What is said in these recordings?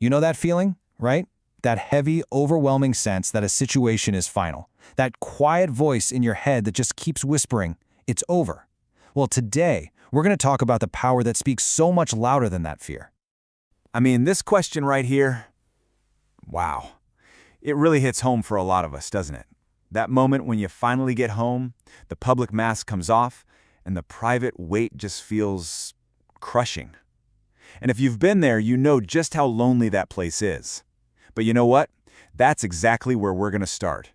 You know that feeling, right? That heavy, overwhelming sense that a situation is final. That quiet voice in your head that just keeps whispering, it's over. Well, today, we're going to talk about the power that speaks so much louder than that fear. I mean, this question right here, wow. It really hits home for a lot of us, doesn't it? That moment when you finally get home, the public mask comes off, and the private weight just feels crushing. And if you've been there, you know just how lonely that place is. But you know what? That's exactly where we're going to start.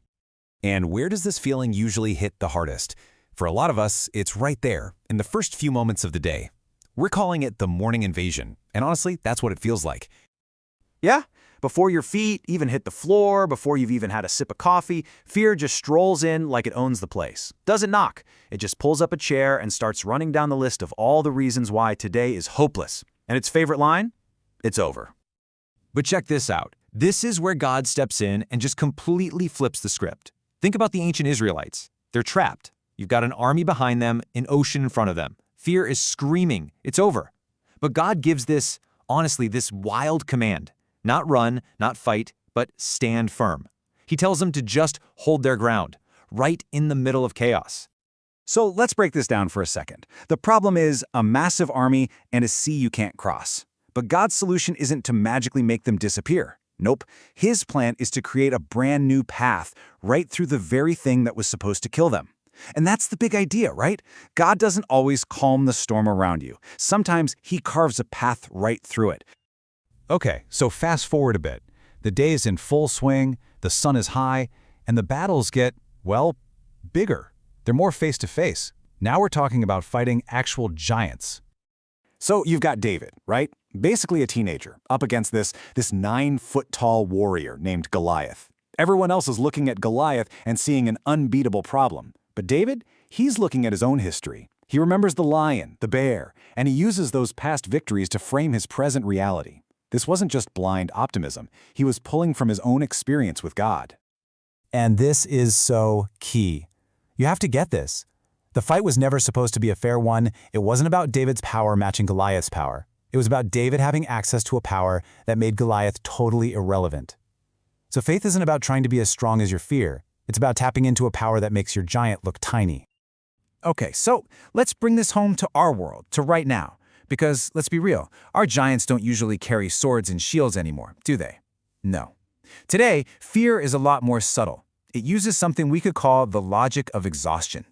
And where does this feeling usually hit the hardest? For a lot of us, it's right there, in the first few moments of the day. We're calling it the morning invasion, and honestly, that's what it feels like. Yeah, before your feet even hit the floor, before you've even had a sip of coffee, fear just strolls in like it owns the place. Doesn't knock. It just pulls up a chair and starts running down the list of all the reasons why today is hopeless. And its favorite line? It's over. But check this out. This is where God steps in and just completely flips the script. Think about the ancient Israelites. They're trapped. You've got an army behind them, an ocean in front of them. Fear is screaming, it's over. But God gives this wild command. Not run, not fight, but stand firm. He tells them to just hold their ground, right in the middle of chaos. So let's break this down for a second. The problem is a massive army and a sea you can't cross. But God's solution isn't to magically make them disappear. Nope. His plan is to create a brand new path right through the very thing that was supposed to kill them. And that's the big idea, right? God doesn't always calm the storm around you. Sometimes he carves a path right through it. Okay, so fast forward a bit. The day is in full swing, the sun is high, and the battles get, well, bigger. They're more face-to-face. Now we're talking about fighting actual giants. So you've got David, right? Basically a teenager, up against this 9-foot-tall warrior named Goliath. Everyone else is looking at Goliath and seeing an unbeatable problem. But David, he's looking at his own history. He remembers the lion, the bear, and he uses those past victories to frame his present reality. This wasn't just blind optimism. He was pulling from his own experience with God. And this is so key. You have to get this. The fight was never supposed to be a fair one. It wasn't about David's power matching Goliath's power. It was about David having access to a power that made Goliath totally irrelevant. So faith isn't about trying to be as strong as your fear. It's about tapping into a power that makes your giant look tiny. Okay, so let's bring this home to our world, to right now. Because, let's be real, our giants don't usually carry swords and shields anymore, do they? No. Today, fear is a lot more subtle. It uses something we could call the logic of exhaustion.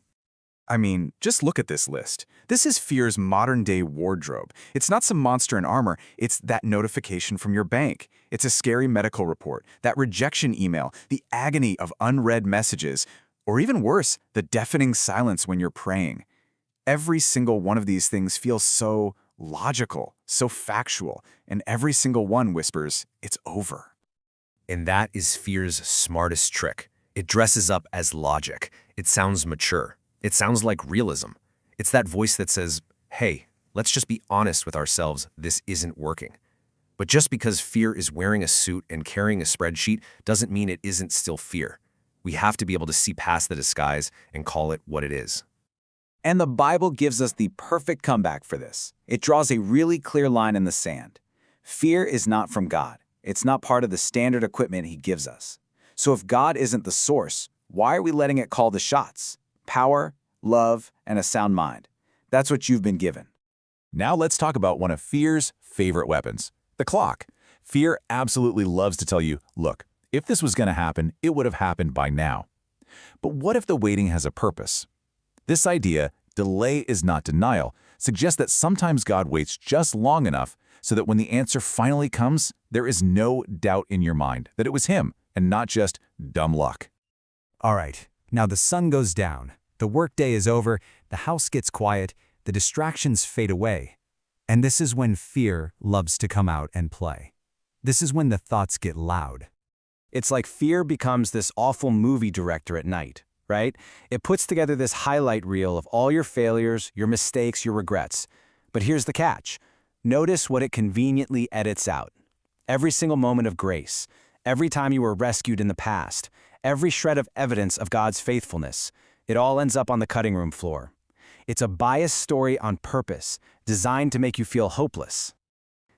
I mean, just look at this list. This is fear's modern-day wardrobe. It's not some monster in armor, it's that notification from your bank. It's a scary medical report, that rejection email, the agony of unread messages, or even worse, the deafening silence when you're praying. Every single one of these things feels so logical, so factual, and every single one whispers, it's over. And that is fear's smartest trick. It dresses up as logic. It sounds mature. It sounds like realism. It's that voice that says, hey, let's just be honest with ourselves, this isn't working. But just because fear is wearing a suit and carrying a spreadsheet doesn't mean it isn't still fear. We have to be able to see past the disguise and call it what it is. And the Bible gives us the perfect comeback for this. It draws a really clear line in the sand. Fear is not from God. It's not part of the standard equipment he gives us. So if God isn't the source, why are we letting it call the shots? Power, love, and a sound mind. That's what you've been given. Now let's talk about one of fear's favorite weapons, the clock. Fear absolutely loves to tell you, look, if this was going to happen, it would have happened by now. But what if the waiting has a purpose? This idea, delay is not denial, suggests that sometimes God waits just long enough so that when the answer finally comes, there is no doubt in your mind that it was him and not just dumb luck. All right, now the sun goes down, the workday is over, the house gets quiet, the distractions fade away. And this is when fear loves to come out and play. This is when the thoughts get loud. It's like fear becomes this awful movie director at night, right? It puts together this highlight reel of all your failures, your mistakes, your regrets. But here's the catch. Notice what it conveniently edits out. Every single moment of grace, every time you were rescued in the past, every shred of evidence of God's faithfulness, it all ends up on the cutting room floor. It's a biased story on purpose, designed to make you feel hopeless.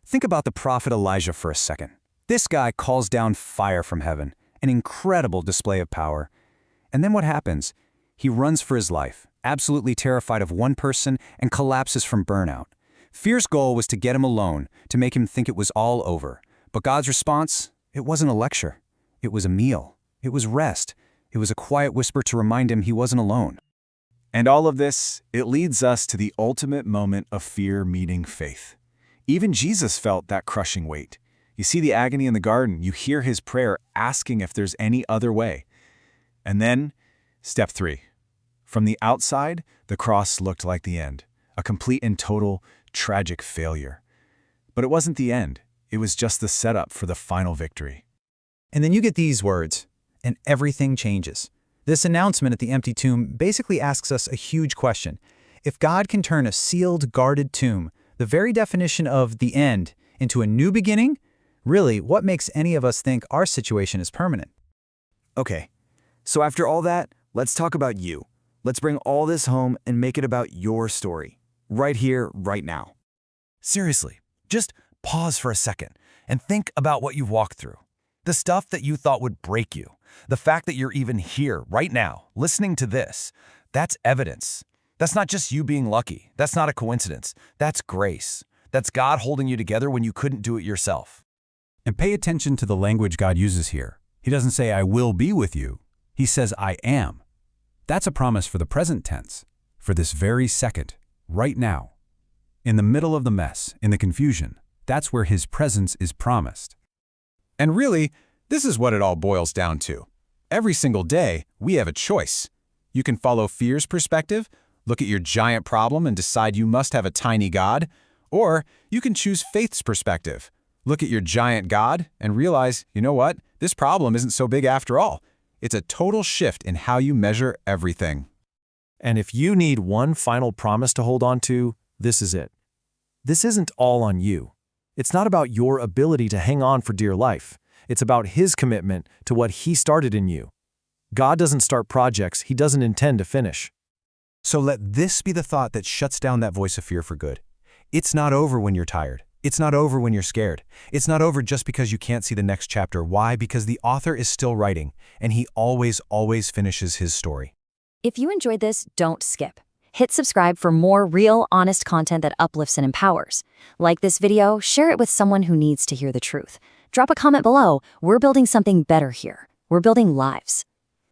Think about the prophet Elijah for a second. This guy calls down fire from heaven, an incredible display of power. And then what happens? He runs for his life, absolutely terrified of one person, and collapses from burnout. Fear's goal was to get him alone, to make him think it was all over. But God's response? It wasn't a lecture. It was a meal. It was rest. It was a quiet whisper to remind him he wasn't alone. And all of this, it leads us to the ultimate moment of fear meeting faith. Even Jesus felt that crushing weight. You see the agony in the garden, you hear his prayer asking if there's any other way. And then, step 3. From the outside, the cross looked like the end, a complete and total tragic failure. But it wasn't the end. It was just the setup for the final victory. And then you get these words, and everything changes. This announcement at the empty tomb basically asks us a huge question. If God can turn a sealed, guarded tomb, the very definition of the end, into a new beginning, really, what makes any of us think our situation is permanent? Okay, so after all that, let's talk about you. Let's bring all this home and make it about your story. Right here, right now. Seriously, just pause for a second and think about what you've walked through. The stuff that you thought would break you. The fact that you're even here right now, listening to this, that's evidence. That's not just you being lucky. That's not a coincidence. That's grace. That's God holding you together when you couldn't do it yourself. And pay attention to the language God uses here. He doesn't say, I will be with you. He says, I am. That's a promise for the present tense, for this very second, right now. In the middle of the mess, in the confusion, that's where his presence is promised. And really, this is what it all boils down to. Every single day, we have a choice. You can follow fear's perspective, look at your giant problem and decide you must have a tiny God, or you can choose faith's perspective. Look at your giant God and realize, you know what? This problem isn't so big after all. It's a total shift in how you measure everything. And if you need one final promise to hold on to, this is it. This isn't all on you. It's not about your ability to hang on for dear life. It's about His commitment to what He started in you. God doesn't start projects He doesn't intend to finish. So let this be the thought that shuts down that voice of fear for good. It's not over when you're tired. It's not over when you're scared. It's not over just because you can't see the next chapter. Why? Because the author is still writing, and he always finishes his story. If you enjoyed this, don't skip. Hit subscribe for more real, honest content that uplifts and empowers. Like this video, share it with someone who needs to hear the truth. Drop a comment below. We're building something better here. We're building lives.